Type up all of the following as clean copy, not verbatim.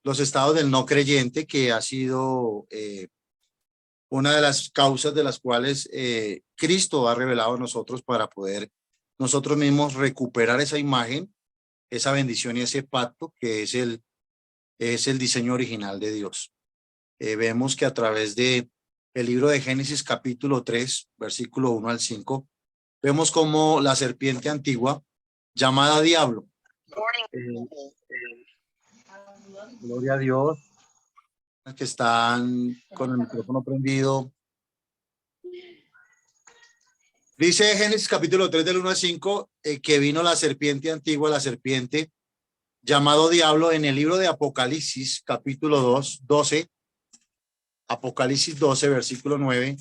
los estados del no creyente, que ha sido una de las causas de las cuales Cristo ha revelado a nosotros para poder nosotros mismos recuperar esa imagen, esa bendición y ese pacto que es el diseño original de Dios. Vemos que a través de el libro de Génesis capítulo 3, versículo 1 al 5, vemos como la serpiente antigua, llamada Diablo, gloria a Dios, que están con el micrófono prendido. Dice Génesis capítulo 3 del 1 al 5 que vino la serpiente antigua, la serpiente llamado Diablo, en el libro de Apocalipsis capítulo 12, Apocalipsis 12, versículo 9,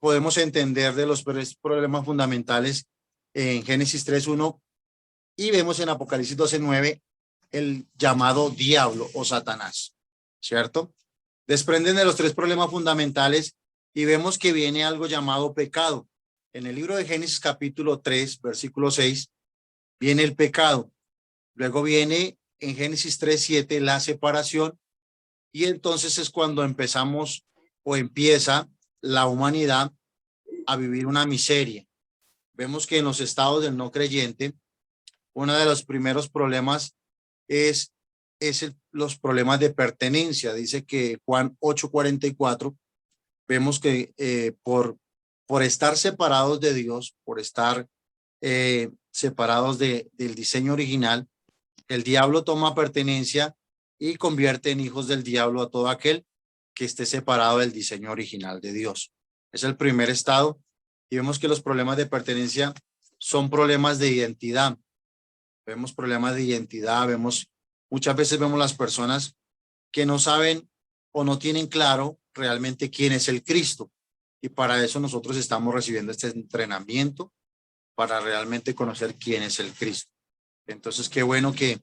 podemos entender de los problemas fundamentales en Génesis 3:1 y vemos en Apocalipsis 12:9 el llamado diablo o Satanás, ¿cierto? Desprenden de los tres problemas fundamentales y vemos que viene algo llamado pecado. En el libro de Génesis capítulo 3, versículo 6, viene el pecado. Luego viene en Génesis 3:7 la separación, y entonces es cuando empezamos o empieza la humanidad a vivir una miseria. Vemos que en los estados del no creyente, uno de los primeros problemas es los problemas de pertenencia. Dice que Juan 8:44, vemos que por estar separados de Dios, por estar separados del diseño original, el diablo toma pertenencia y convierte en hijos del diablo a todo aquel que esté separado del diseño original de Dios. Es el primer estado, y vemos que los problemas de pertenencia son problemas de identidad. Vemos problemas de identidad, muchas veces vemos las personas que no saben o no tienen claro realmente quién es el Cristo, y para eso nosotros estamos recibiendo este entrenamiento para realmente conocer quién es el Cristo. Entonces, qué bueno que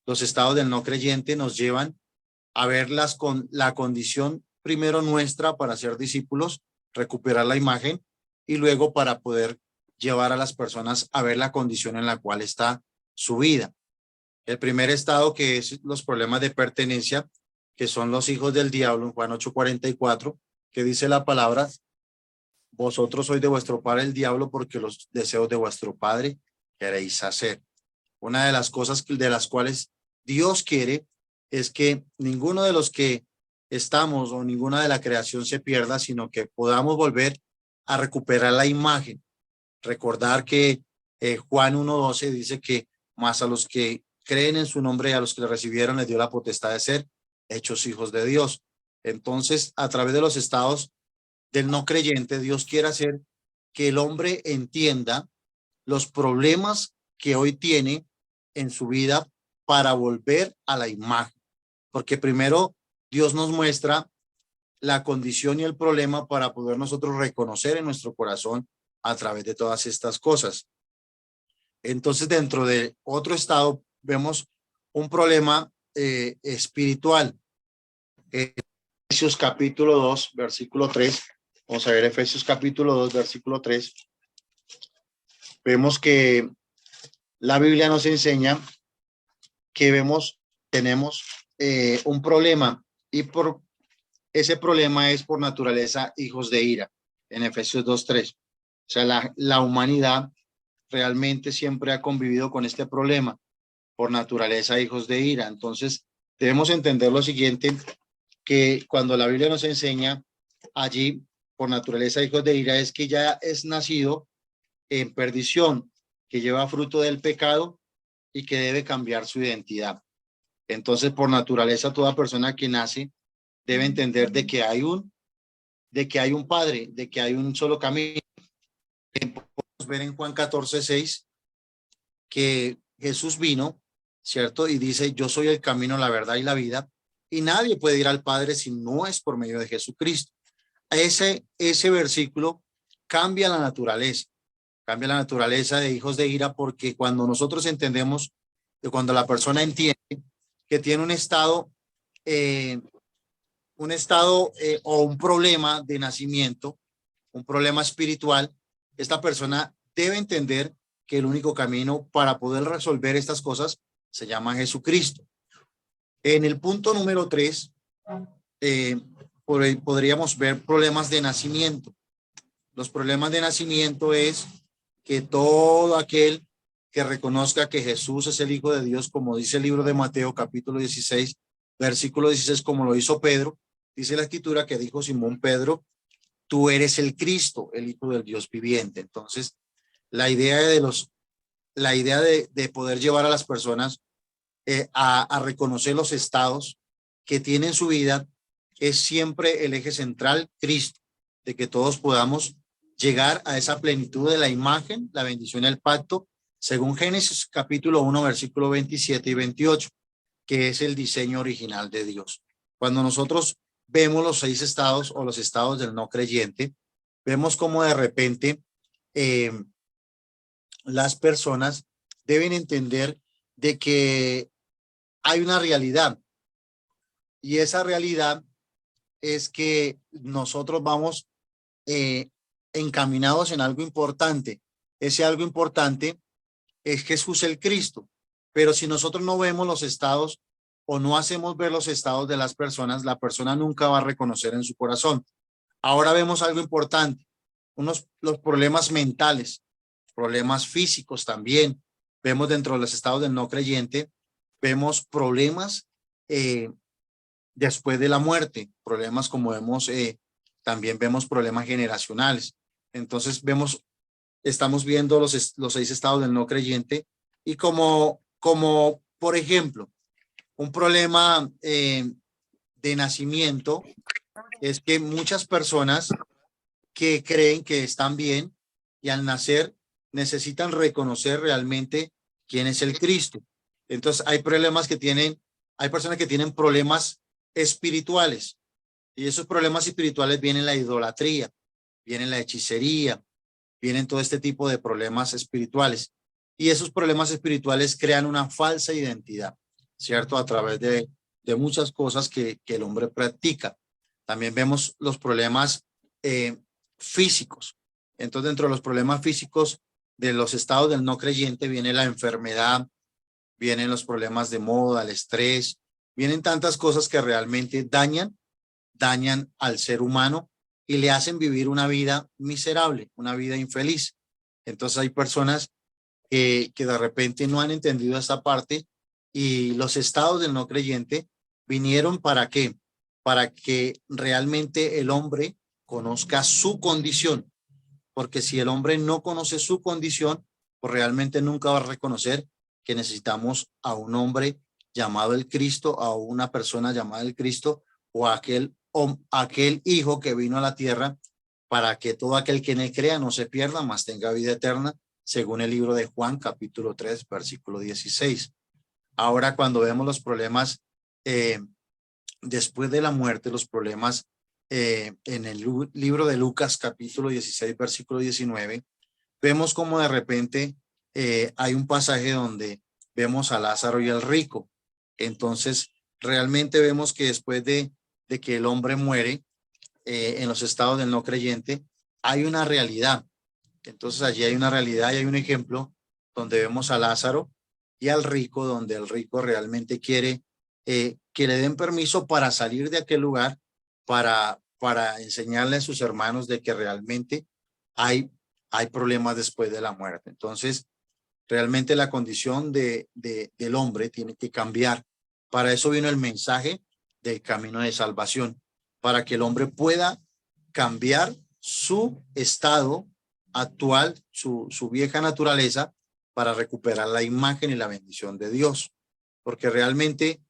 los estados del no creyente nos llevan a verlas con la condición primero nuestra para ser discípulos, recuperar la imagen, y luego para poder llevar a las personas a ver la condición en la cual está su vida. El primer estado, que es los problemas de pertenencia, que son los hijos del diablo, en Juan 8:44, que dice la palabra: vosotros sois de vuestro padre el diablo, porque los deseos de vuestro padre queréis hacer. Una de las cosas de las cuales Dios quiere es que ninguno de los que estamos o ninguna de la creación se pierda, sino que podamos volver a recuperar la imagen. Recordar que Juan 1:12 dice que más a los que creen en su nombre y a los que le recibieron les dio la potestad de ser hechos hijos de Dios. Entonces, a través de los estados del no creyente, Dios quiere hacer que el hombre entienda los problemas que hoy tiene en su vida para volver a la imagen. Porque primero Dios nos muestra la condición y el problema para poder nosotros reconocer en nuestro corazón a través de todas estas cosas. Entonces, dentro de otro estado, vemos un problema espiritual. Efesios capítulo 2, versículo 3. Vamos a ver Efesios capítulo 2, versículo 3. Vemos que la Biblia nos enseña que tenemos un problema, y por ese problema es por naturaleza hijos de ira, en Efesios 2:3. O sea, la humanidad realmente siempre ha convivido con este problema, por naturaleza hijos de ira. Entonces, debemos entender lo siguiente, que cuando la Biblia nos enseña allí, por naturaleza hijos de ira, es que ya es nacido en perdición, que lleva fruto del pecado y que debe cambiar su identidad. Entonces, por naturaleza, toda persona que nace debe entender de que hay un padre, de que hay un solo camino. Podemos ver en Juan 14:6 que Jesús vino, ¿cierto? Y dice: yo soy el camino, la verdad y la vida, y nadie puede ir al Padre si no es por medio de Jesucristo. Ese versículo cambia la naturaleza de hijos de ira, porque cuando nosotros entendemos, cuando la persona entiende que tiene un estado o un problema de nacimiento, un problema espiritual, esta persona debe entender que el único camino para poder resolver estas cosas se llama Jesucristo. En el punto número 3, podríamos ver problemas de nacimiento. Los problemas de nacimiento es que todo aquel que reconozca que Jesús es el Hijo de Dios, como dice el libro de Mateo, capítulo 16, versículo 16, como lo hizo Pedro, dice la escritura que dijo Simón Pedro, tú eres el Cristo, el Hijo del Dios viviente. Entonces, la idea de poder llevar a las personas a reconocer los estados que tienen su vida es siempre el eje central, Cristo, de que todos podamos llegar a esa plenitud de la imagen, la bendición y el pacto, según Génesis capítulo 1, versículo 27 y 28, que es el diseño original de Dios. Cuando nosotros vemos los 6 estados o los estados del no creyente, vemos como de repente las personas deben entender de que hay una realidad, y esa realidad es que nosotros vamos encaminados en algo importante. Ese algo importante es Jesús el Cristo. Pero si nosotros no vemos los estados o no hacemos ver los estados de las personas, la persona nunca va a reconocer en su corazón. Ahora vemos algo importante, los problemas mentales, problemas físicos también. Vemos dentro de los estados del no creyente, vemos problemas después de la muerte, problemas como vemos, también vemos problemas generacionales. Entonces estamos viendo los 6 estados del no creyente, y como por ejemplo, un problema de nacimiento es que muchas personas que creen que están bien y al nacer necesitan reconocer realmente quién es el Cristo. Entonces hay personas que tienen problemas espirituales, y esos problemas espirituales vienen la idolatría, vienen la hechicería, vienen todo este tipo de problemas espirituales, y esos problemas espirituales crean una falsa identidad, ¿cierto? A través de muchas cosas que el hombre practica. También vemos los problemas físicos. Entonces, dentro de los problemas físicos de los estados del no creyente viene la enfermedad, vienen los problemas de moda, el estrés, vienen tantas cosas que realmente dañan al ser humano y le hacen vivir una vida miserable, una vida infeliz. Entonces hay personas que de repente no han entendido esta parte, y los estados del no creyente vinieron ¿para qué? Para que realmente el hombre conozca su condición, porque si el hombre no conoce su condición, pues realmente nunca va a reconocer que necesitamos a un hombre llamado el Cristo, a una persona llamada el Cristo, o a aquel hijo que vino a la tierra para que todo aquel que en él crea no se pierda, mas tenga vida eterna, según el libro de Juan, capítulo 3, versículo 16. Ahora, cuando vemos los problemas después de la muerte, los problemas en el libro de Lucas, capítulo 16, versículo 19, vemos como de repente hay un pasaje donde vemos a Lázaro y al rico. Entonces, realmente vemos que después de que el hombre muere en los estados del no creyente, hay una realidad. Entonces, allí hay una realidad y hay un ejemplo donde vemos a Lázaro y al rico, donde el rico realmente quiere que le den permiso para salir de aquel lugar, para enseñarle a sus hermanos de que realmente hay problemas después de la muerte. Entonces, realmente la condición del hombre tiene que cambiar. Para eso vino el mensaje del camino de salvación, para que el hombre pueda cambiar su estado actual, su vieja naturaleza, para recuperar la imagen y la bendición de Dios. Porque realmente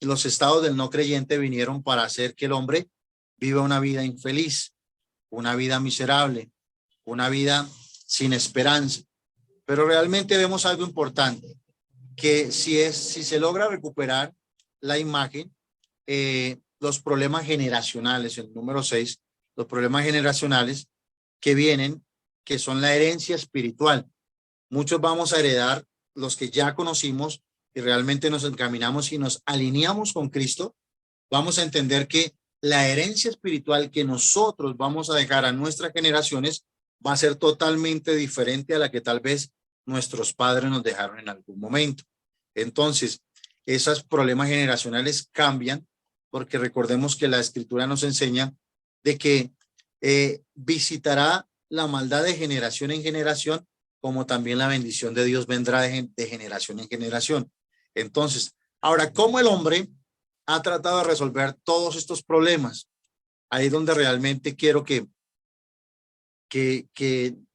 los estados del no creyente vinieron para hacer que el hombre viva una vida infeliz, una vida miserable, una vida sin esperanza. Pero realmente vemos algo importante, que si se logra recuperar la imagen, los problemas generacionales, el número 6, los problemas generacionales que vienen, que son la herencia espiritual. Muchos vamos a heredar, los que ya conocimos y realmente nos encaminamos y nos alineamos con Cristo, vamos a entender que la herencia espiritual que nosotros vamos a dejar a nuestras generaciones va a ser totalmente diferente a la que tal vez nuestros padres nos dejaron en algún momento. Entonces, esos problemas generacionales cambian, porque recordemos que la escritura nos enseña de que visitará la maldad de generación en generación, como también la bendición de Dios vendrá de generación en generación. Entonces, ahora, ¿cómo el hombre ha tratado de resolver todos estos problemas? Ahí es donde realmente quiero que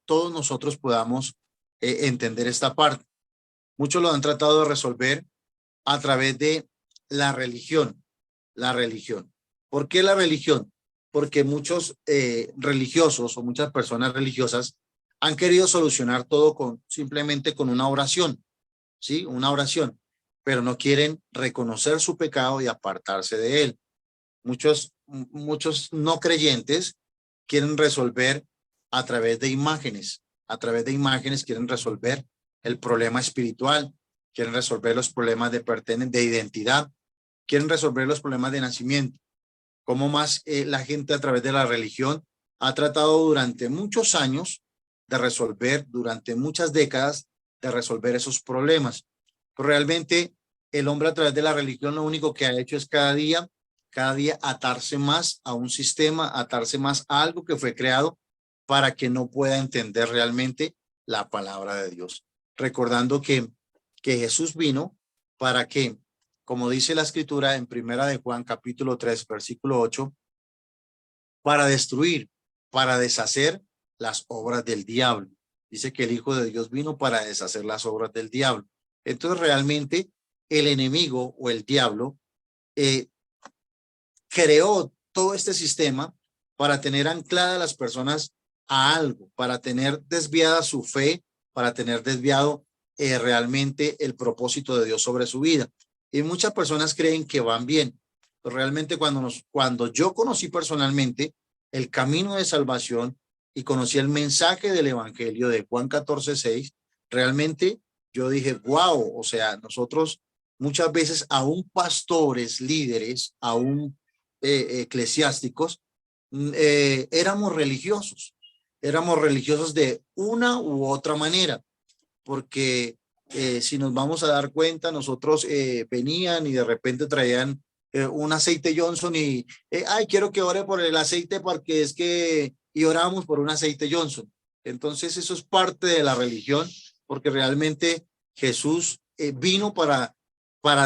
todos nosotros podamos entender esta parte. Muchos lo han tratado de resolver a través de la religión. La religión. ¿Por qué la religión? Porque muchos religiosos o muchas personas religiosas han querido solucionar todo simplemente con una oración, ¿sí? Una oración, pero no quieren reconocer su pecado y apartarse de él. Muchos no creyentes quieren resolver a través de imágenes. A través de imágenes quieren resolver el problema espiritual, quieren resolver los problemas de identidad, quieren resolver los problemas de nacimiento. Como más la gente a través de la religión ha tratado durante muchos años de resolver, durante muchas décadas, de resolver esos problemas. Pero realmente el hombre a través de la religión lo único que ha hecho es cada día atarse más a un sistema, atarse más a algo que fue creado para que no pueda entender realmente la palabra de Dios. Recordando que Jesús vino para que, como dice la escritura en Primera de Juan capítulo 3 versículo 8, para destruir, para deshacer las obras del diablo. Dice que el Hijo de Dios vino para deshacer las obras del diablo. Entonces realmente el enemigo o el diablo creó todo este sistema para tener ancladas a las personas a algo, para tener desviada su fe, para tener desviado realmente el propósito de Dios sobre su vida. Y muchas personas creen que van bien, pero realmente cuando yo conocí personalmente el camino de salvación y conocí el mensaje del evangelio de Juan 14:6, realmente yo dije, wow, o sea, nosotros muchas veces aún pastores, líderes, aún eclesiásticos, éramos religiosos de una u otra manera, porque si nos vamos a dar cuenta, nosotros venían y de repente traían un aceite Johnson y, ay, quiero que ore por el aceite porque es que, y oramos por un aceite Johnson. Entonces eso es parte de la religión, porque realmente Jesús vino para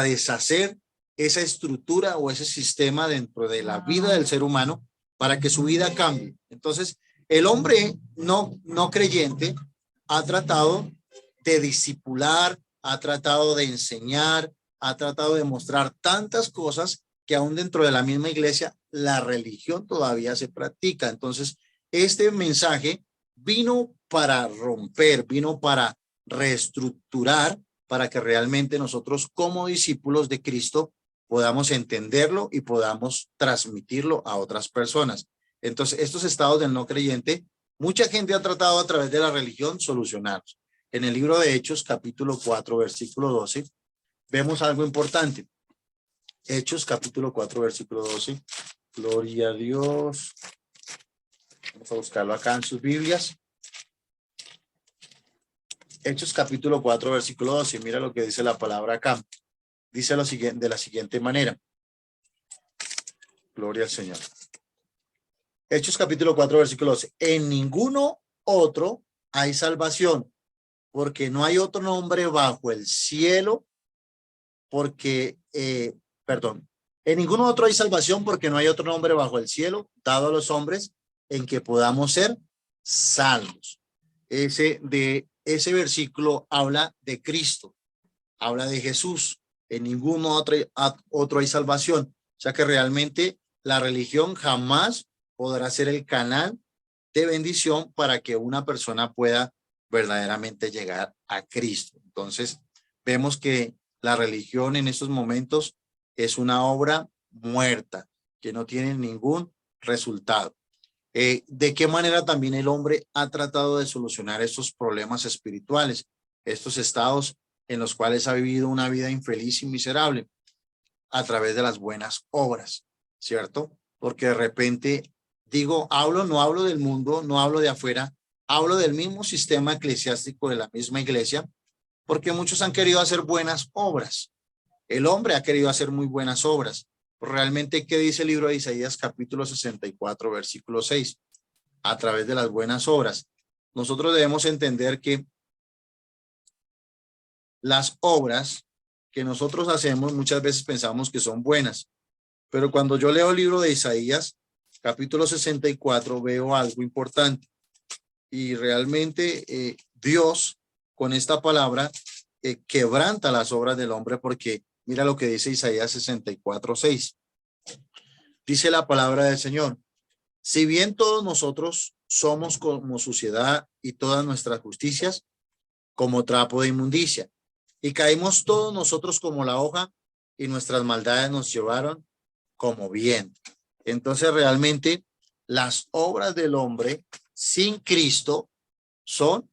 deshacer esa estructura o ese sistema dentro de la vida del ser humano para que su vida cambie. Entonces, el hombre no creyente ha tratado de discipular, ha tratado de enseñar, ha tratado de mostrar tantas cosas que aún dentro de la misma iglesia la religión todavía se practica. Entonces, este mensaje vino para romper, vino para reestructurar, para que realmente nosotros como discípulos de Cristo podamos entenderlo y podamos transmitirlo a otras personas. Entonces, estos estados del no creyente, mucha gente ha tratado a través de la religión solucionarlos. En el libro de Hechos, capítulo 4, versículo 12, vemos algo importante. Hechos, capítulo 4, versículo 12. Gloria a Dios. Vamos a buscarlo acá en sus Biblias. Hechos, capítulo 4, versículo 12. Mira lo que dice la palabra acá. Dice lo siguiente, de la siguiente manera. Gloria al Señor. Hechos, capítulo 4, versículo 12. En ninguno otro hay salvación, porque no hay otro nombre bajo el cielo, en ninguno otro hay salvación, porque no hay otro nombre bajo el cielo dado a los hombres en que podamos ser salvos. Ese versículo habla de Cristo, habla de Jesús. En ninguno otro hay salvación. O sea que realmente la religión jamás podrá ser el canal de bendición para que una persona pueda verdaderamente llegar a Cristo. Entonces, vemos que la religión en estos momentos es una obra muerta, que no tiene ningún resultado. ¿De qué manera también el hombre ha tratado de solucionar estos problemas espirituales, estos estados en los cuales ha vivido una vida infeliz y miserable? A través de las buenas obras, ¿cierto? Porque de repente digo, no hablo del mundo, no hablo de afuera, hablo del mismo sistema eclesiástico de la misma iglesia, porque muchos han querido hacer buenas obras, El hombre ha querido hacer muy buenas obras. Realmente, ¿qué dice el libro de Isaías capítulo 64, versículo 6? A través de las buenas obras. Nosotros debemos entender que las obras que nosotros hacemos muchas veces pensamos que son buenas, pero cuando yo leo el libro de Isaías capítulo 64 veo algo importante y realmente Dios con esta palabra quebranta las obras del hombre, porque mira lo que dice Isaías 64, 6. Dice la palabra del Señor: si bien todos nosotros somos como suciedad y todas nuestras justicias como trapo de inmundicia, y caímos todos nosotros como la hoja, y nuestras maldades nos llevaron como viento. Entonces realmente las obras del hombre sin Cristo son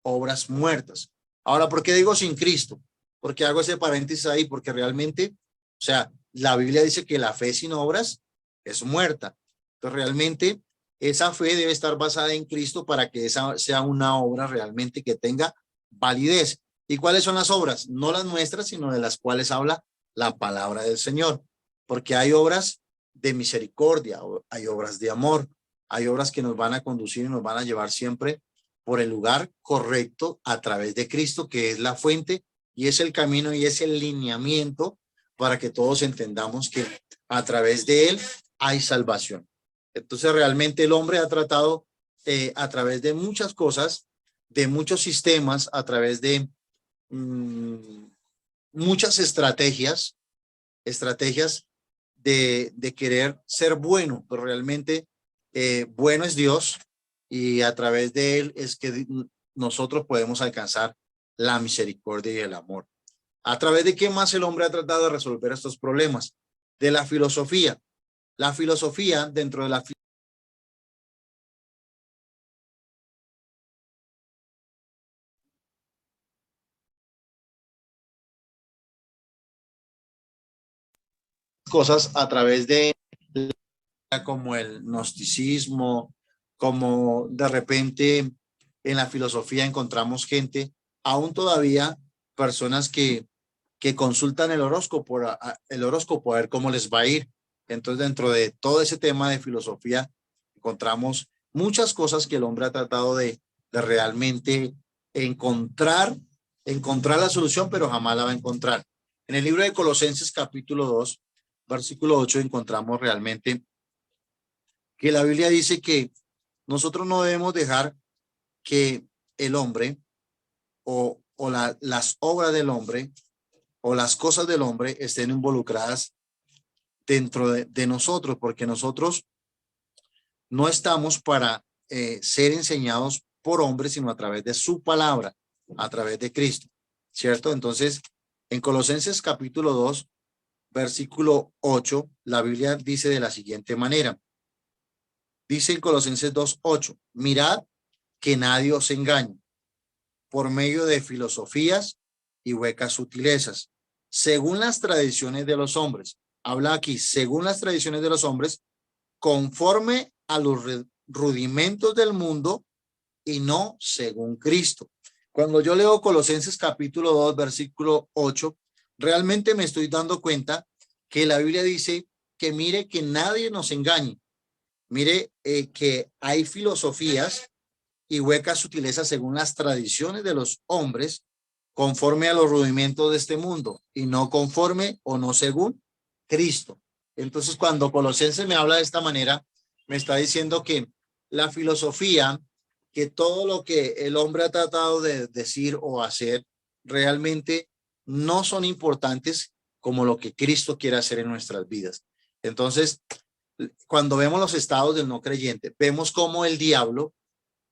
obras muertas. Ahora, ¿por qué digo sin Cristo? Porque hago ese paréntesis ahí, porque realmente, o sea, la Biblia dice que la fe sin obras es muerta. Entonces realmente esa fe debe estar basada en Cristo para que esa sea una obra realmente que tenga validez. ¿Y cuáles son las obras? No las nuestras, sino de las cuales habla la palabra del Señor. Porque hay obras de misericordia, hay obras de amor, hay obras que nos van a conducir y nos van a llevar siempre por el lugar correcto a través de Cristo, que es la fuente y es el camino y es el lineamiento para que todos entendamos que a través de él hay salvación. Entonces realmente el hombre ha tratado a través de muchas cosas, de muchos sistemas, a través de muchas estrategias de querer ser bueno, pero realmente bueno es Dios, y a través de él es que nosotros podemos alcanzar la misericordia y el amor. ¿A través de qué más el hombre ha tratado de resolver estos problemas? De la filosofía. La filosofía, dentro de la cosas, a través de como el gnosticismo, como de repente en la filosofía encontramos gente, aún todavía personas que consultan el horóscopo a ver cómo les va a ir. Entonces, dentro de todo ese tema de filosofía, encontramos muchas cosas que el hombre ha tratado de realmente encontrar, encontrar la solución, pero jamás la va a encontrar. En el libro de Colosenses capítulo 2, versículo 8, encontramos realmente que la Biblia dice que nosotros no debemos dejar que el hombre las obras del hombre o las cosas del hombre estén involucradas dentro de nosotros, porque nosotros no estamos para ser enseñados por hombres, sino a través de su palabra, a través de Cristo, ¿cierto? Entonces, en Colosenses capítulo 2, versículo 8, la Biblia dice de la siguiente manera. Dice en Colosenses 2:8, mirad que nadie os engañe por medio de filosofías y huecas sutilezas, según las tradiciones de los hombres. Habla aquí, según las tradiciones de los hombres, conforme a los rudimentos del mundo y no según Cristo. Cuando yo leo Colosenses capítulo 2, versículo 8, realmente me estoy dando cuenta que la Biblia dice que mire que nadie nos engañe. Mire que hay filosofías y huecas sutilezas según las tradiciones de los hombres, conforme a los rudimentos de este mundo y no conforme o no según Cristo. Entonces, cuando Colosenses me habla de esta manera, me está diciendo que la filosofía, que todo lo que el hombre ha tratado de decir o hacer, realmente no son importantes como lo que Cristo quiere hacer en nuestras vidas. Entonces, cuando vemos los estados del no creyente, vemos cómo el diablo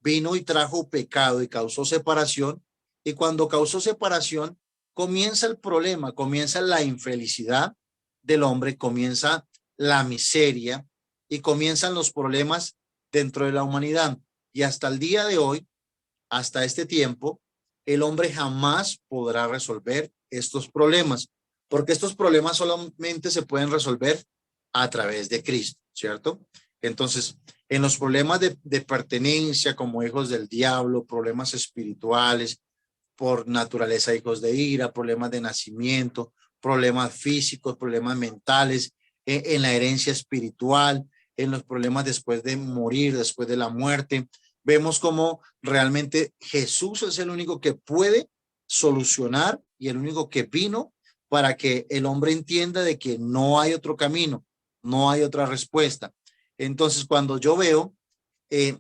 vino y trajo pecado y causó separación, y cuando causó separación, comienza el problema, comienza la infelicidad del hombre, comienza la miseria y comienzan los problemas dentro de la humanidad. Y hasta el día de hoy, hasta este tiempo, el hombre jamás podrá resolver estos problemas, porque estos problemas solamente se pueden resolver a través de Cristo, ¿cierto? Entonces, en los problemas de pertenencia como hijos del diablo, problemas espirituales, por naturaleza hijos de ira, problemas de nacimiento, problemas físicos, problemas mentales, en la herencia espiritual, en los problemas después de morir, después de la muerte. Vemos cómo realmente Jesús es el único que puede solucionar y el único que vino para que el hombre entienda de que no hay otro camino, no hay otra respuesta. Entonces, cuando yo veo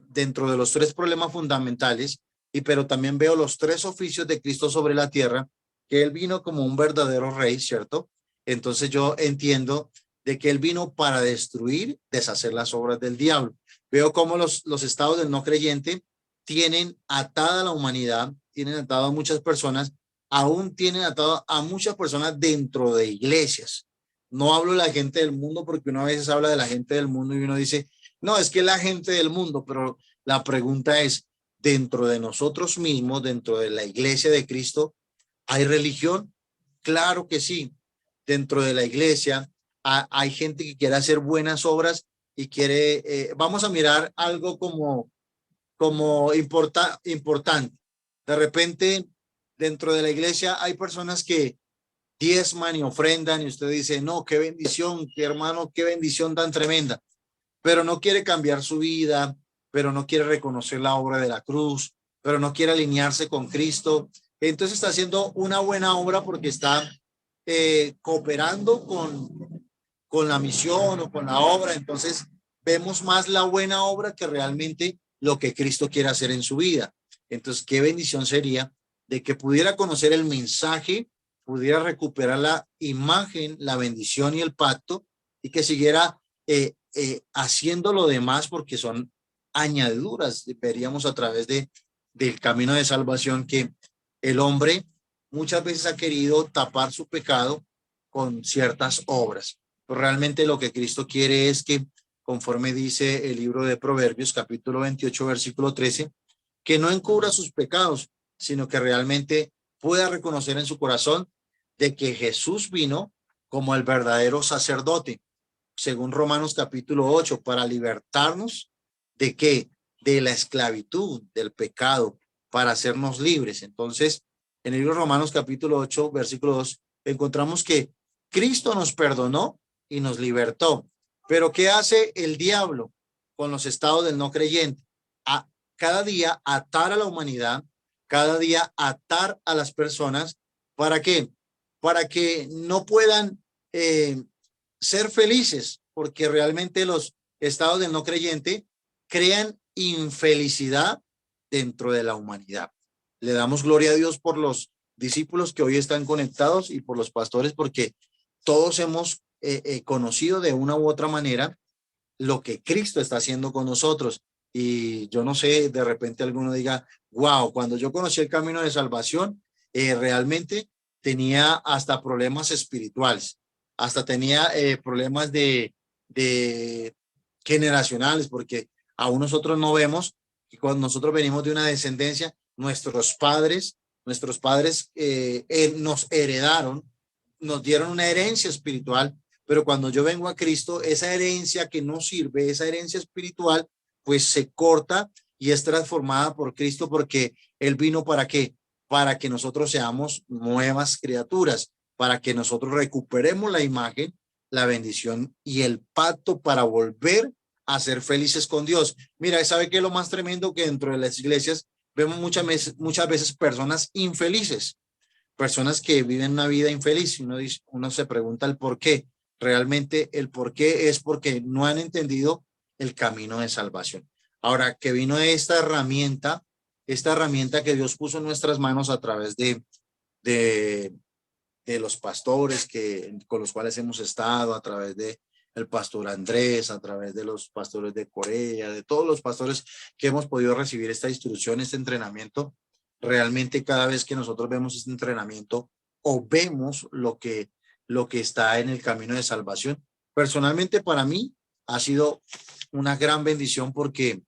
dentro de los tres problemas fundamentales, pero también veo los tres oficios de Cristo sobre la tierra, que él vino como un verdadero rey, ¿cierto? Entonces yo entiendo de que él vino para destruir, deshacer las obras del diablo. Veo cómo los estados del no creyente tienen atada a la humanidad, tienen atado a muchas personas, aún tienen atado a muchas personas dentro de iglesias. No hablo de la gente del mundo porque uno a veces habla de la gente del mundo y uno dice, no, es que la gente del mundo, pero la pregunta es, dentro de nosotros mismos, dentro de la iglesia de Cristo, ¿hay religión? Claro que sí. Dentro de la iglesia hay gente que quiere hacer buenas obras y quiere, vamos a mirar algo como importante. De repente, dentro de la iglesia hay personas que diezman y ofrendan y usted dice, no, qué bendición, qué hermano, qué bendición tan tremenda, pero no quiere cambiar su vida, pero no quiere reconocer la obra de la cruz, pero no quiere alinearse con Cristo. Entonces está haciendo una buena obra porque está cooperando con la misión o con la obra. Entonces vemos más la buena obra que realmente lo que Cristo quiere hacer en su vida. Entonces, qué bendición sería de que pudiera conocer el mensaje, pudiera recuperar la imagen, la bendición y el pacto y que siguiera haciendo lo demás porque son añadiduras, veríamos a través del camino de salvación que el hombre muchas veces ha querido tapar su pecado con ciertas obras. Pero realmente lo que Cristo quiere es que, conforme dice el libro de Proverbios, capítulo 28, versículo 13, que no encubra sus pecados, sino que realmente pueda reconocer en su corazón de que Jesús vino como el verdadero sacerdote, según Romanos capítulo 8, para libertarnos de qué, de la esclavitud, del pecado, para hacernos libres. Entonces, en el libro de Romanos capítulo 8, versículo 2, encontramos que Cristo nos perdonó y nos libertó. Pero ¿qué hace el diablo con los estados del no creyente? Cada día atar a la humanidad, cada día atar a las personas. ¿Para qué? Para que no puedan ser felices, porque realmente los estados del no creyente crean infelicidad dentro de la humanidad. Le damos gloria a Dios por los discípulos que hoy están conectados y por los pastores, porque todos hemos conocido de una u otra manera lo que Cristo está haciendo con nosotros. Y yo no sé, de repente alguno diga, wow, cuando yo conocí el camino de salvación, realmente tenía hasta problemas espirituales, hasta tenía problemas de generacionales, porque aún nosotros no vemos que cuando nosotros venimos de una descendencia, nuestros padres nos heredaron, nos dieron una herencia espiritual, pero cuando yo vengo a Cristo, esa herencia que no sirve, esa herencia espiritual, pues se corta y es transformada por Cristo porque Él vino para qué? Para que nosotros seamos nuevas criaturas, para que nosotros recuperemos la imagen, la bendición y el pacto para volver a ser felices con Dios. Mira, ¿sabe qué es lo más tremendo? Que dentro de las iglesias vemos muchas veces personas infelices, personas que viven una vida infeliz. Uno se pregunta el por qué. Realmente el por qué es porque no han entendido el camino de salvación. Ahora que vino esta herramienta que Dios puso en nuestras manos a través de, de los pastores con los cuales hemos estado, a través de el pastor Andrés, a través de los pastores de Corea, de todos los pastores que hemos podido recibir esta instrucción, este entrenamiento. Realmente cada vez que nosotros vemos este entrenamiento o vemos lo que está en el camino de salvación, personalmente para mí ha sido una gran bendición porque,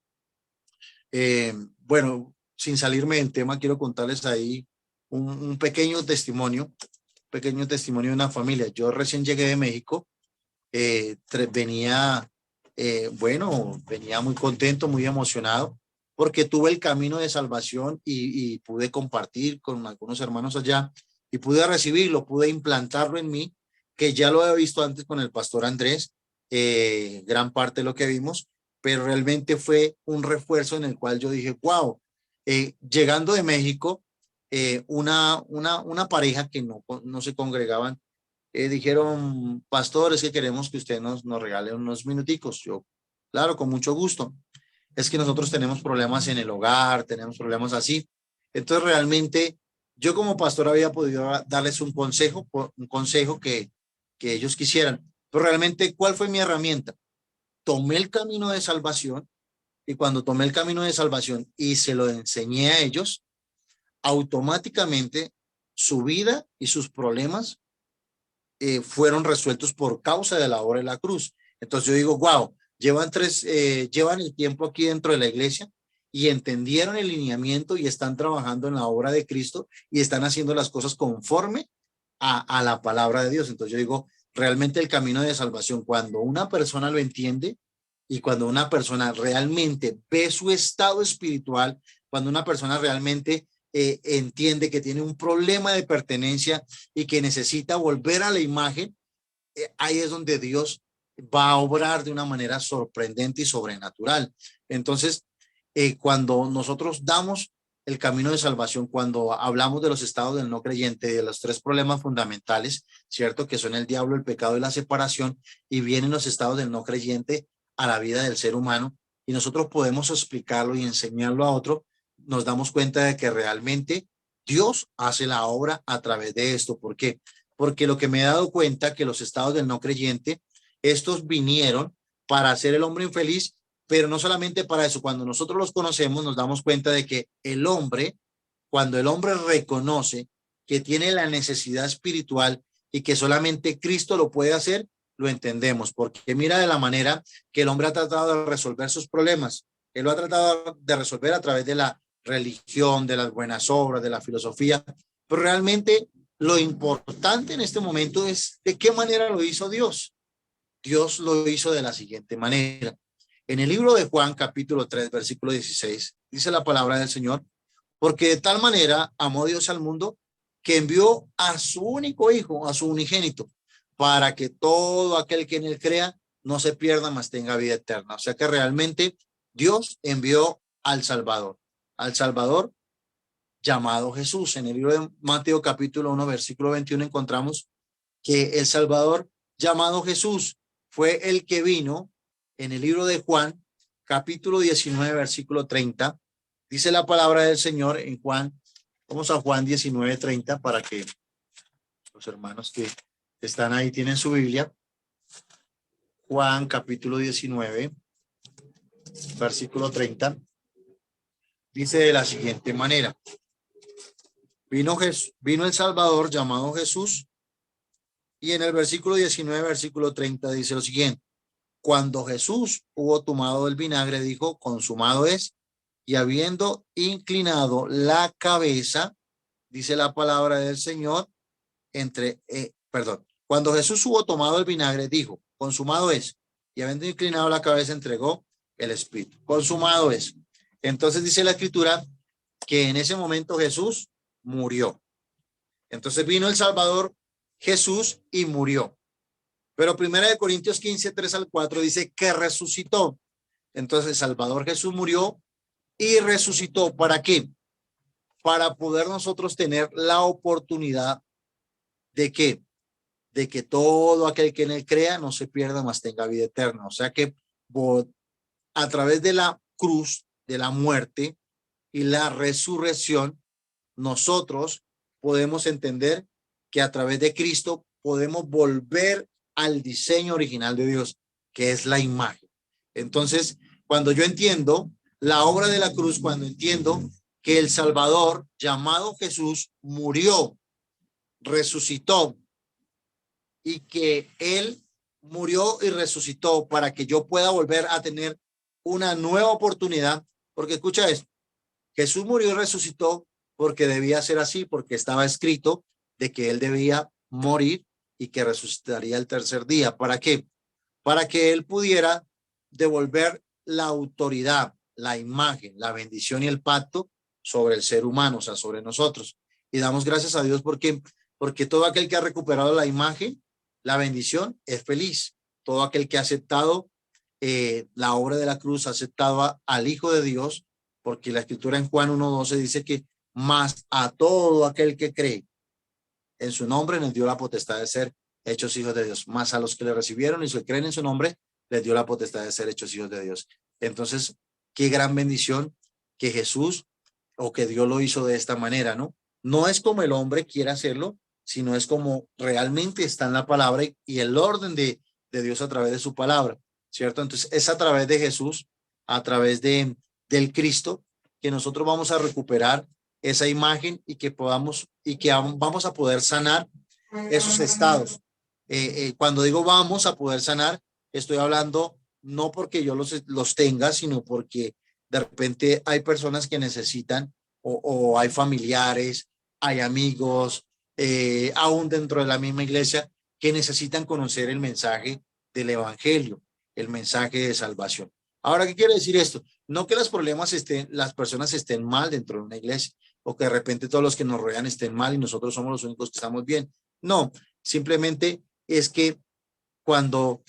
bueno, sin salirme del tema, quiero contarles ahí un pequeño testimonio de una familia. Yo recién llegué de México, venía, venía muy contento, muy emocionado, porque tuve el camino de salvación y pude compartir con algunos hermanos allá. y pude recibirlo, pude implantarlo en mí, que ya lo había visto antes con el pastor Andrés, gran parte de lo que vimos, pero realmente fue un refuerzo en el cual yo dije, wow, llegando de México, una pareja que no se congregaban, dijeron, pastor, es que queremos que usted nos regale unos minuticos. Yo, claro, con mucho gusto. Es que nosotros tenemos problemas en el hogar, tenemos problemas así. Entonces, realmente, yo como pastor había podido darles un consejo que ellos quisieran. Pero realmente, ¿cuál fue mi herramienta? Tomé el camino de salvación y cuando tomé el camino de salvación y se lo enseñé a ellos, automáticamente su vida y sus problemas fueron resueltos por causa de la obra de la cruz. Entonces yo digo, wow, llevan el tiempo aquí dentro de la iglesia y entendieron el lineamiento y están trabajando en la obra de Cristo y están haciendo las cosas conforme a la palabra de Dios. Entonces yo digo, realmente el camino de salvación, cuando una persona lo entiende y cuando una persona realmente ve su estado espiritual, cuando una persona realmente entiende que tiene un problema de pertenencia y que necesita volver a la imagen, ahí es donde Dios va a obrar de una manera sorprendente y sobrenatural. Entonces, cuando nosotros damos el camino de salvación, cuando hablamos de los estados del no creyente, de los tres problemas fundamentales, ¿cierto? Que son el diablo, el pecado y la separación, y vienen los estados del no creyente a la vida del ser humano, y nosotros podemos explicarlo y enseñarlo a otro, nos damos cuenta de que realmente Dios hace la obra a través de esto. ¿Por qué? Porque lo que me he dado cuenta que los estados del no creyente, estos vinieron para hacer el hombre infeliz, pero no solamente para eso. Cuando nosotros los conocemos, nos damos cuenta de que el hombre, cuando el hombre reconoce que tiene la necesidad espiritual y que solamente Cristo lo puede hacer, lo entendemos, porque mira de la manera que el hombre ha tratado de resolver sus problemas. Él lo ha tratado de resolver a través de la religión, de las buenas obras, de la filosofía, pero realmente lo importante en este momento es de qué manera lo hizo Dios. Dios lo hizo de la siguiente manera. En el libro de Juan, capítulo 3, versículo 16, dice la palabra del Señor, porque de tal manera amó Dios al mundo que envió a su único hijo, a su unigénito, para que todo aquel que en él crea no se pierda, mas tenga vida eterna. O sea que realmente Dios envió al Salvador llamado Jesús. En el libro de Mateo capítulo 1, versículo 21 encontramos que el Salvador llamado Jesús fue el que vino. En el libro de Juan capítulo 19, versículo 30, dice la palabra del Señor en Juan. Vamos a Juan 19, 30 para que los hermanos que están ahí tienen su Biblia. Juan capítulo 19, versículo 30, dice de la siguiente manera: vino el Salvador llamado Jesús, y en el versículo 19, versículo 30 dice lo siguiente: cuando Jesús hubo tomado el vinagre, dijo, consumado es, y habiendo inclinado la cabeza, dice la palabra del Señor, cuando Jesús hubo tomado el vinagre, dijo, consumado es, y habiendo inclinado la cabeza, entregó el Espíritu. Consumado es. Entonces dice la Escritura que en ese momento Jesús murió. Entonces vino el Salvador Jesús y murió. Pero Primera de Corintios 15, 3 al 4 dice que resucitó. Entonces el Salvador Jesús murió y resucitó. ¿Para qué? Para poder nosotros tener la oportunidad de que todo aquel que en él crea no se pierda, mas tenga vida eterna. O sea que a través de la cruz, de la muerte y la resurrección, nosotros podemos entender que a través de Cristo podemos volver al diseño original de Dios, que es la imagen. Entonces, cuando yo entiendo la obra de la cruz, cuando entiendo que el Salvador llamado Jesús murió, resucitó, y que él murió y resucitó para que yo pueda volver a tener una nueva oportunidad, porque escucha esto, Jesús murió y resucitó porque debía ser así, porque estaba escrito de que él debía morir y que resucitaría el tercer día. ¿Para qué? Para que él pudiera devolver la autoridad, la imagen, la bendición y el pacto sobre el ser humano, o sea, sobre nosotros. Y damos gracias a Dios porque porque todo aquel que ha recuperado la imagen, la bendición, es feliz. Todo aquel que ha aceptado la obra de la cruz, ha aceptado al Hijo de Dios, porque la escritura en Juan 1:12 dice que más a todo aquel que cree en su nombre les dio la potestad de ser hechos hijos de Dios, más a los que le recibieron y los que creen en su nombre les dio la potestad de ser hechos hijos de Dios. Entonces, qué gran bendición que Jesús o que Dios lo hizo de esta manera, ¿no? No es como el hombre quiere hacerlo, sino es como realmente está en la palabra y el orden de Dios a través de su palabra, ¿cierto? Entonces, es a través de Jesús, a través del Cristo, que nosotros vamos a recuperar esa imagen y que podamos y que vamos a poder sanar esos estados. Cuando digo vamos a poder sanar, estoy hablando no porque yo los tenga, sino porque de repente hay personas que necesitan o hay familiares, hay amigos, aún dentro de la misma iglesia, que necesitan conocer el mensaje del evangelio, el mensaje de salvación. Ahora, ¿qué quiere decir esto? No que las personas estén mal dentro de una iglesia, o que de repente todos los que nos rodean estén mal y nosotros somos los únicos que estamos bien. No, simplemente es que cuando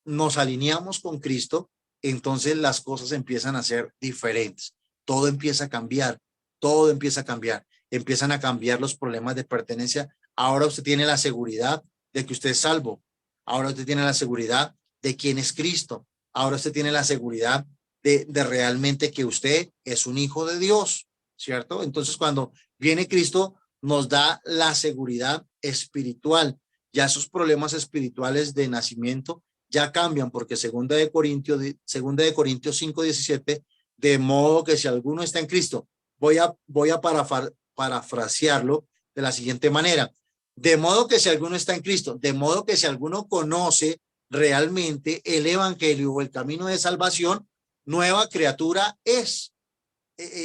nos alineamos con Cristo, entonces las cosas empiezan a ser diferentes. Todo empieza a cambiar, todo empieza a cambiar. Empiezan a cambiar los problemas de pertenencia. Ahora usted tiene la seguridad de que usted es salvo. Ahora usted tiene la seguridad de quién es Cristo. Ahora usted tiene la seguridad de realmente que usted es un hijo de Dios, ¿cierto? Entonces, cuando viene Cristo, nos da la seguridad espiritual. Ya esos problemas espirituales de nacimiento ya cambian, porque segunda de Corintios 5:17, de modo que si alguno está en Cristo, voy a parafrasearlo de la siguiente manera: de modo que si alguno está en Cristo, de modo que si alguno conoce realmente el evangelio o el camino de salvación, nueva criatura es.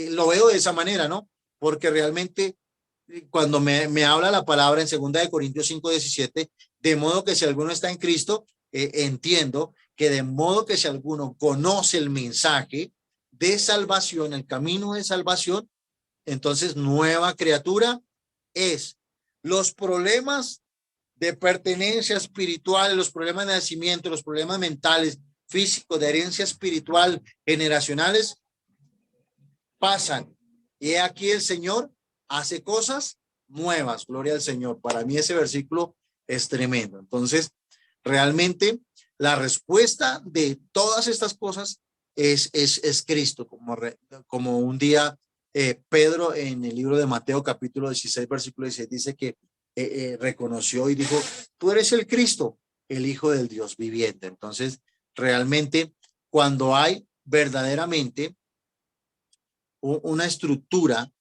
Lo veo de esa manera, ¿no? Porque realmente cuando me habla la palabra en 2 Corintios 5:17, de modo que si alguno está en Cristo, entiendo que de modo que si alguno conoce el mensaje de salvación, el camino de salvación, entonces nueva criatura es. Los problemas de pertenencia espiritual, los problemas de nacimiento, los problemas mentales, físicos, de herencia espiritual, generacionales, pasan. Y aquí el Señor hace cosas nuevas. Gloria al Señor. Para mí ese versículo es tremendo. Entonces, realmente la respuesta de todas estas cosas es Cristo, como un día Pedro en el libro de Mateo capítulo 16 versículo 16 dice que reconoció y dijo: tú eres el Cristo, el Hijo del Dios viviente. Entonces, realmente cuando hay verdaderamente una estructura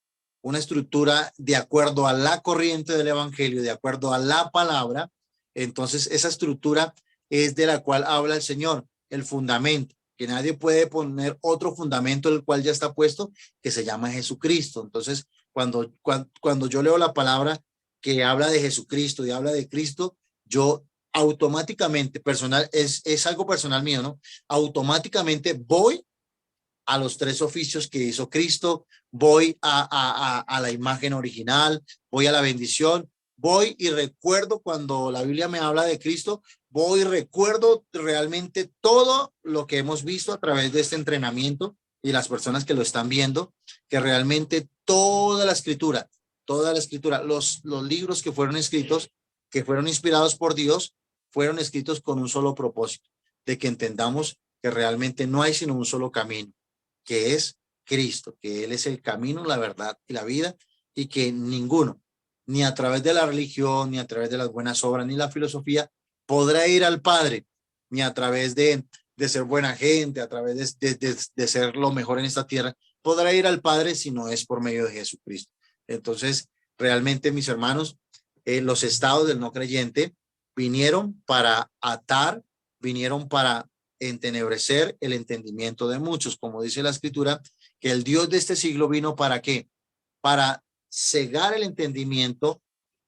de acuerdo a la corriente del evangelio, de acuerdo a la palabra, entonces esa estructura es de la cual habla el Señor, el fundamento, que nadie puede poner otro fundamento el cual ya está puesto, que se llama Jesucristo. Entonces, cuando yo leo la palabra que habla de Jesucristo y habla de Cristo, yo automáticamente, es algo personal mío, ¿no? Automáticamente voy a los tres oficios que hizo Cristo, voy a la imagen original, voy a la bendición, voy y recuerdo cuando la Biblia me habla de Cristo, voy y recuerdo realmente todo lo que hemos visto a través de este entrenamiento y las personas que lo están viendo, que realmente toda la escritura, los libros que fueron escritos, que fueron inspirados por Dios, fueron escritos con un solo propósito, de que entendamos que realmente no hay sino un solo camino, que es Cristo, que Él es el camino, la verdad y la vida, y que ninguno, ni a través de la religión, ni a través de las buenas obras, ni la filosofía, podrá ir al Padre, ni a través de ser buena gente, a través de ser lo mejor en esta tierra, podrá ir al Padre si no es por medio de Jesucristo. Entonces, realmente, mis hermanos, los estados del no creyente vinieron para atar, vinieron para entenebrecer el entendimiento de muchos, como dice la escritura, que el Dios de este siglo vino ¿para qué? Para cegar el entendimiento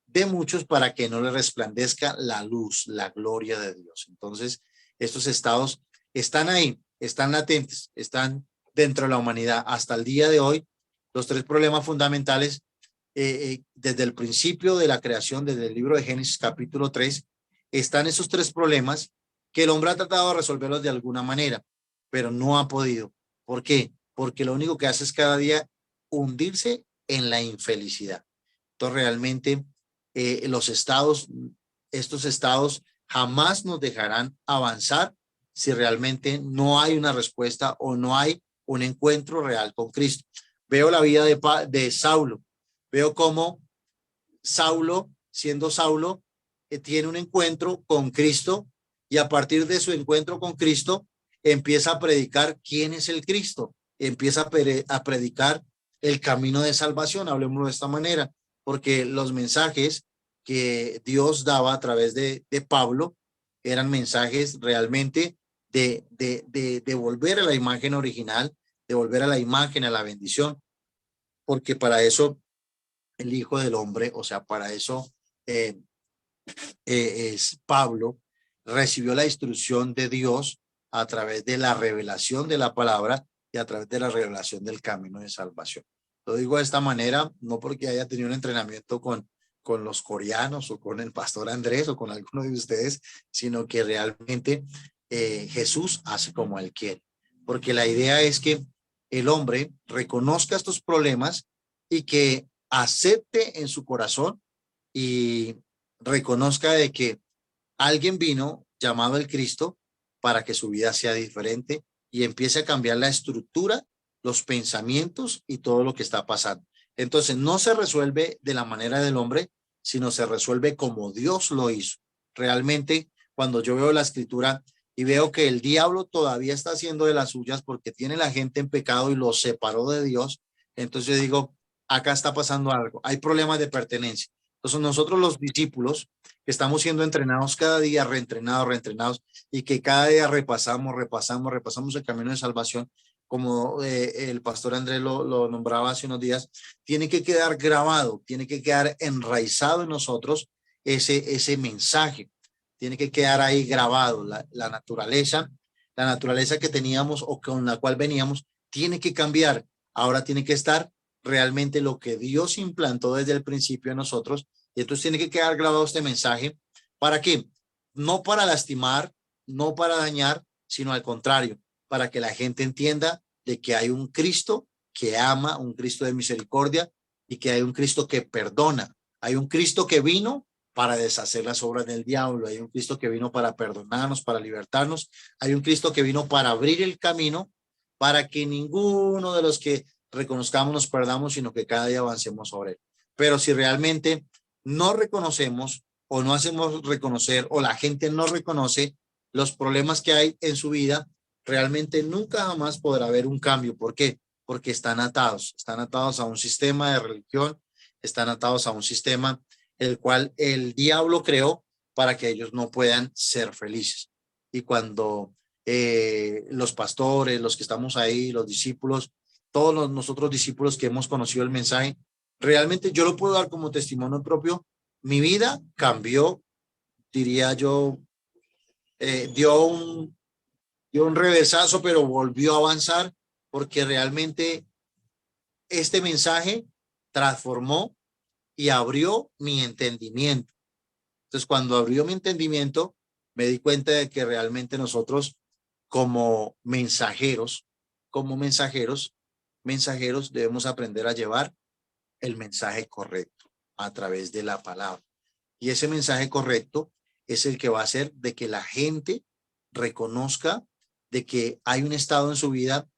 de muchos, para que no le resplandezca la luz, la gloria de Dios. Entonces, estos estados están ahí, están latentes, están dentro de la humanidad hasta el día de hoy. Los tres problemas fundamentales desde el principio de la creación, desde el libro de Génesis capítulo 3, están esos tres problemas que el hombre ha tratado de resolverlos de alguna manera, pero no ha podido. ¿Por qué? Porque lo único que hace es cada día hundirse en la infelicidad. Entonces realmente estos estados jamás nos dejarán avanzar si realmente no hay una respuesta o no hay un encuentro real con Cristo. Veo la vida de Saulo, veo cómo Saulo, siendo Saulo, tiene un encuentro con Cristo y a partir de su encuentro con Cristo empieza a predicar quién es el Cristo, empieza a predicar el camino de salvación, hablemoslo de esta manera, porque los mensajes que Dios daba a través de Pablo eran mensajes realmente de volver a la imagen original, de volver a la imagen, a la bendición, porque para eso el Hijo del Hombre, o sea, para eso es Pablo, recibió la instrucción de Dios a través de la revelación de la palabra y a través de la revelación del camino de salvación. Lo digo de esta manera, no porque haya tenido un entrenamiento con los coreanos o con el pastor Andrés o con alguno de ustedes, sino que realmente Jesús hace como él quiere. Porque la idea es que el hombre reconozca estos problemas y que acepte en su corazón y reconozca de que alguien vino llamado el Cristo para que su vida sea diferente y empiece a cambiar la estructura, los pensamientos y todo lo que está pasando. Entonces no se resuelve de la manera del hombre, sino se resuelve como Dios lo hizo. Realmente, cuando yo veo la escritura y veo que el diablo todavía está haciendo de las suyas porque tiene la gente en pecado y los separó de Dios, entonces yo digo, acá está pasando algo, hay problemas de pertenencia. Entonces nosotros los discípulos que estamos siendo entrenados cada día, reentrenados, y que cada día repasamos el camino de salvación, como el pastor Andrés lo nombraba hace unos días, tiene que quedar grabado, tiene que quedar enraizado en nosotros ese mensaje, tiene que quedar ahí grabado, la naturaleza que teníamos o con la cual veníamos, tiene que cambiar, ahora tiene que estar realmente lo que Dios implantó desde el principio en nosotros. Y entonces tiene que quedar grabado este mensaje. ¿Para qué? No para lastimar, no para dañar, sino al contrario, para que la gente entienda de que hay un Cristo que ama, un Cristo de misericordia y que hay un Cristo que perdona. Hay un Cristo que vino para deshacer las obras del diablo. Hay un Cristo que vino para perdonarnos, para libertarnos. Hay un Cristo que vino para abrir el camino para que ninguno de los que reconozcamos nos perdamos, sino que cada día avancemos sobre él. Pero si realmente no reconocemos o no hacemos reconocer o la gente no reconoce los problemas que hay en su vida, realmente nunca jamás podrá haber un cambio. ¿Por qué? Porque están atados a un sistema de religión, están atados a un sistema el cual el diablo creó para que ellos no puedan ser felices. Y cuando los pastores, los que estamos ahí, los discípulos, todos nosotros discípulos que hemos conocido el mensaje, realmente yo lo puedo dar como testimonio propio. Mi vida cambió, diría yo, dio un reversazo, pero volvió a avanzar porque realmente este mensaje transformó y abrió mi entendimiento. Entonces, cuando abrió mi entendimiento, me di cuenta de que realmente nosotros como mensajeros, mensajeros debemos aprender a llevar el mensaje correcto a través de la palabra. Y ese mensaje correcto es el que va a hacer de que la gente reconozca de que hay un estado en su vida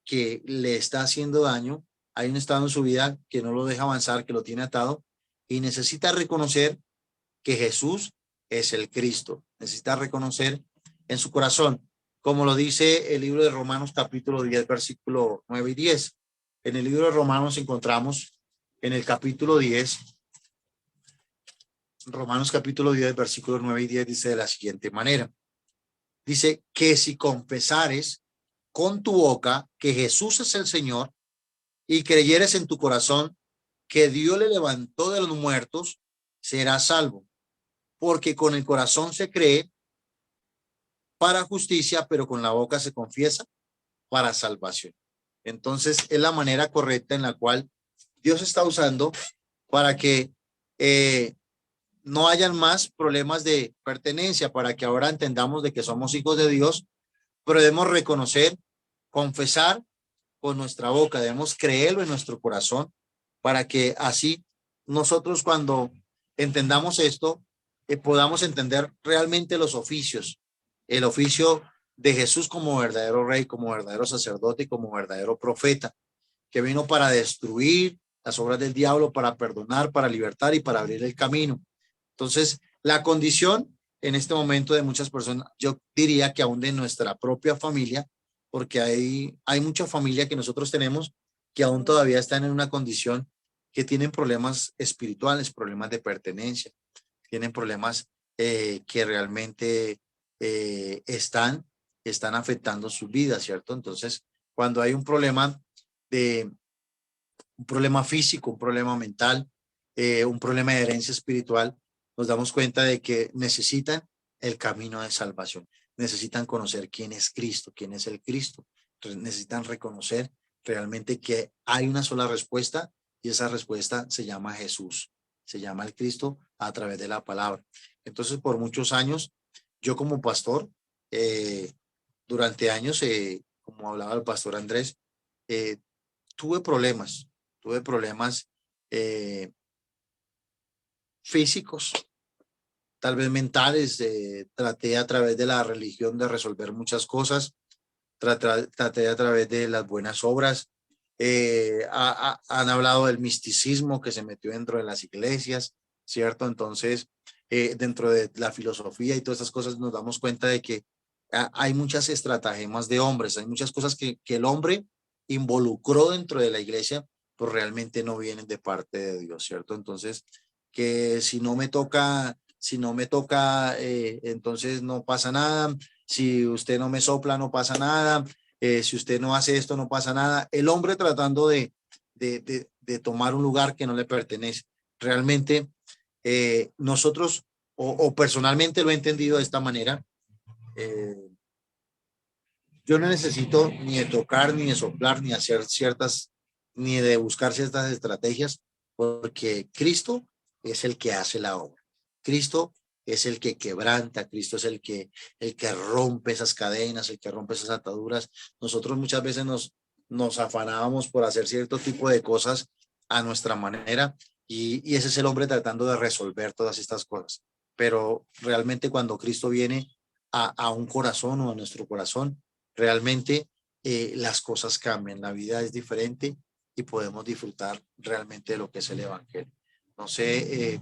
que le está haciendo daño, hay un estado en su vida que no lo deja avanzar, que lo tiene atado y necesita reconocer que Jesús es el Cristo. Necesita reconocer en su corazón, como lo dice el libro de Romanos capítulo 10, versículo 9 y 10. En el libro de Romanos encontramos en el capítulo 10, Romanos capítulo 10, versículos 9 y 10 dice de la siguiente manera. Dice que si confesares con tu boca que Jesús es el Señor y creyeres en tu corazón que Dios le levantó de los muertos, serás salvo. Porque con el corazón se cree para justicia, pero con la boca se confiesa para salvación. Entonces es la manera correcta en la cual Dios está usando para que no hayan más problemas de pertenencia, para que ahora entendamos de que somos hijos de Dios, pero debemos reconocer, confesar con nuestra boca, debemos creerlo en nuestro corazón, para que así nosotros cuando entendamos esto, podamos entender realmente los oficios, el oficio de Jesús como verdadero rey, como verdadero sacerdote y como verdadero profeta, que vino para destruir las obras del diablo, para perdonar, para libertar y para abrir el camino. Entonces, la condición en este momento de muchas personas, yo diría que aún de nuestra propia familia, porque hay mucha familia que nosotros tenemos que aún todavía están en una condición que tienen problemas espirituales, problemas de pertenencia, tienen problemas que realmente están afectando su vida, ¿cierto? Entonces, cuando hay de un problema físico, un problema mental, un problema de herencia espiritual, nos damos cuenta de que necesitan el camino de salvación, necesitan conocer quién es Cristo, quién es el Cristo, necesitan reconocer realmente que hay una sola respuesta y esa respuesta se llama Jesús, se llama el Cristo a través de la palabra. Entonces, por muchos años, yo como pastor, durante años, como hablaba el pastor Andrés, eh, tuve problemas, tuve problemas eh, físicos, tal vez mentales. Traté a través de la religión de resolver muchas cosas, traté a través de las buenas obras. Han hablado del misticismo que se metió dentro de las iglesias, ¿cierto? Entonces, dentro de la filosofía y todas esas cosas nos damos cuenta de que hay muchas estratagemas de hombres, hay muchas cosas que el hombre involucró dentro de la iglesia, pues realmente no vienen de parte de Dios, ¿cierto? Entonces, que si no me toca, entonces no pasa nada, si usted no me sopla, no pasa nada, si usted no hace esto, no pasa nada. El hombre tratando de tomar un lugar que no le pertenece. Realmente nosotros, o personalmente lo he entendido de esta manera, eh, yo no necesito ni de tocar, ni de soplar, ni hacer ni de buscar ciertas estrategias, porque Cristo es el que hace la obra. Cristo es el que quebranta, Cristo es el que rompe esas cadenas, el que rompe esas ataduras. Nosotros muchas veces nos afanábamos por hacer cierto tipo de cosas a nuestra manera y ese es el hombre tratando de resolver todas estas cosas. Pero realmente cuando Cristo viene a un corazón o a nuestro corazón, realmente las cosas cambian, la vida es diferente y podemos disfrutar realmente de lo que es el evangelio. No sé,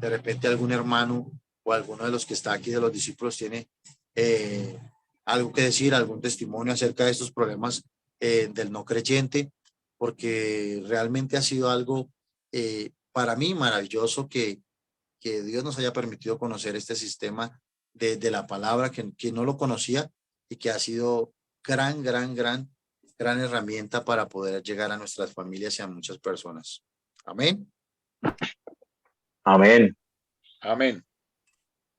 de repente algún hermano o alguno de los que está aquí de los discípulos tiene eh, algo que decir, algún testimonio acerca de estos problemas del no creyente, porque realmente ha sido algo para mí maravilloso que Dios nos haya permitido conocer este sistema de la palabra que no lo conocía y que ha sido gran herramienta para poder llegar a nuestras familias y a muchas personas. Amén. Amén. Amén.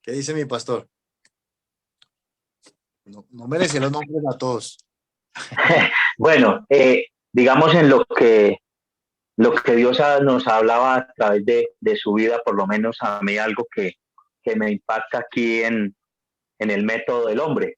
¿Qué dice mi pastor? No merece los nombres a todos. Bueno, digamos en lo que Dios nos hablaba a través de su vida, por lo menos a mí algo que me impacta aquí en el método del hombre.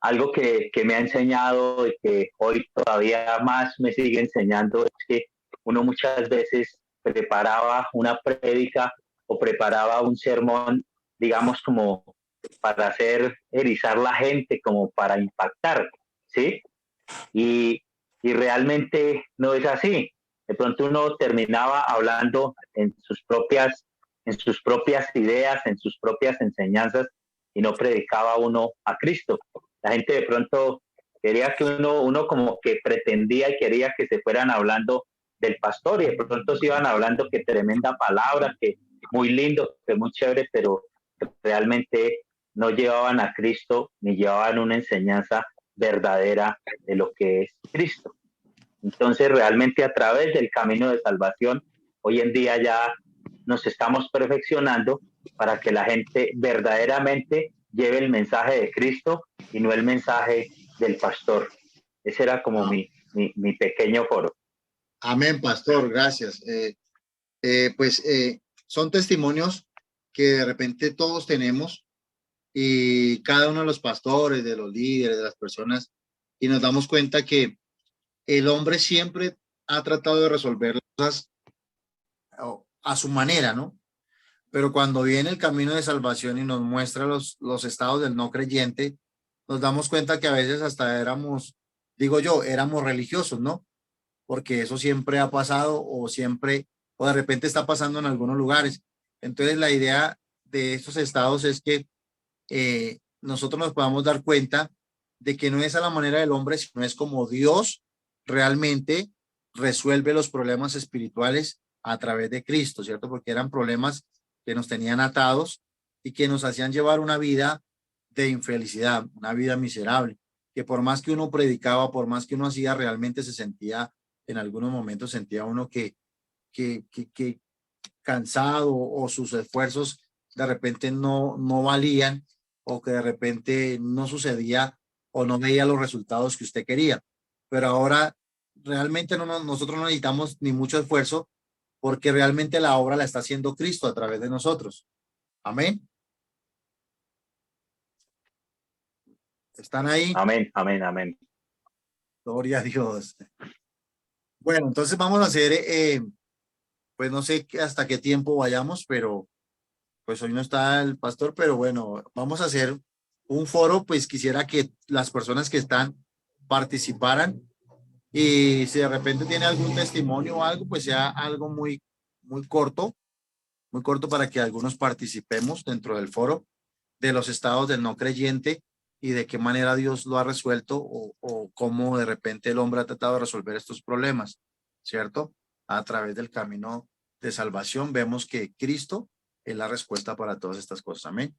Algo que me ha enseñado y que hoy todavía más me sigue enseñando es que uno muchas veces preparaba una prédica o preparaba un sermón, digamos, como para hacer erizar la gente, como para impactar, ¿sí? Y, y realmente no es así. De pronto uno terminaba hablando en sus propias ideas, en sus propias enseñanzas y no predicaba uno a Cristo. La gente de pronto quería que uno como que pretendía y quería que se fueran hablando del pastor y de pronto se iban hablando que tremenda palabra, que muy lindo, que muy chévere, pero realmente no llevaban a Cristo ni llevaban una enseñanza verdadera de lo que es Cristo. Entonces, realmente a través del camino de salvación, hoy en día ya nos estamos perfeccionando para que la gente verdaderamente lleve el mensaje de Cristo y no el mensaje del pastor. Ese era como mi pequeño foro. Amén, pastor, gracias. Son testimonios que de repente todos tenemos y cada uno de los pastores, de los líderes, de las personas, y nos damos cuenta que el hombre siempre ha tratado de resolver las cosas a su manera, ¿no? Pero cuando viene el camino de salvación y nos muestra los estados del no creyente, nos damos cuenta que a veces hasta éramos, digo yo, éramos religiosos, ¿no? Porque eso siempre ha pasado o siempre, o de repente está pasando en algunos lugares. Entonces la idea de estos estados es que nosotros nos podamos dar cuenta de que no es a la manera del hombre, sino es como Dios realmente resuelve los problemas espirituales a través de Cristo, ¿cierto? Porque eran problemas que nos tenían atados y que nos hacían llevar una vida de infelicidad, una vida miserable, que por más que uno predicaba, por más que uno hacía, realmente se sentía, en algunos momentos sentía uno que cansado o sus esfuerzos de repente no valían o que de repente no sucedía o no veía los resultados que usted quería. Pero ahora realmente nosotros no necesitamos ni mucho esfuerzo porque realmente la obra la está haciendo Cristo a través de nosotros. Amén. ¿Están ahí? Amén, amén, amén. Gloria a Dios. Bueno, entonces vamos a hacer, pues no sé hasta qué tiempo vayamos, pero pues hoy no está el pastor, pero bueno, vamos a hacer un foro, pues quisiera que las personas que están participaran y si de repente tiene algún testimonio o algo, pues sea algo muy corto para que algunos participemos dentro del foro de los estados del no creyente y de qué manera Dios lo ha resuelto o cómo de repente el hombre ha tratado de resolver estos problemas, ¿cierto? A través del camino de salvación vemos que Cristo es la respuesta para todas estas cosas. Amén.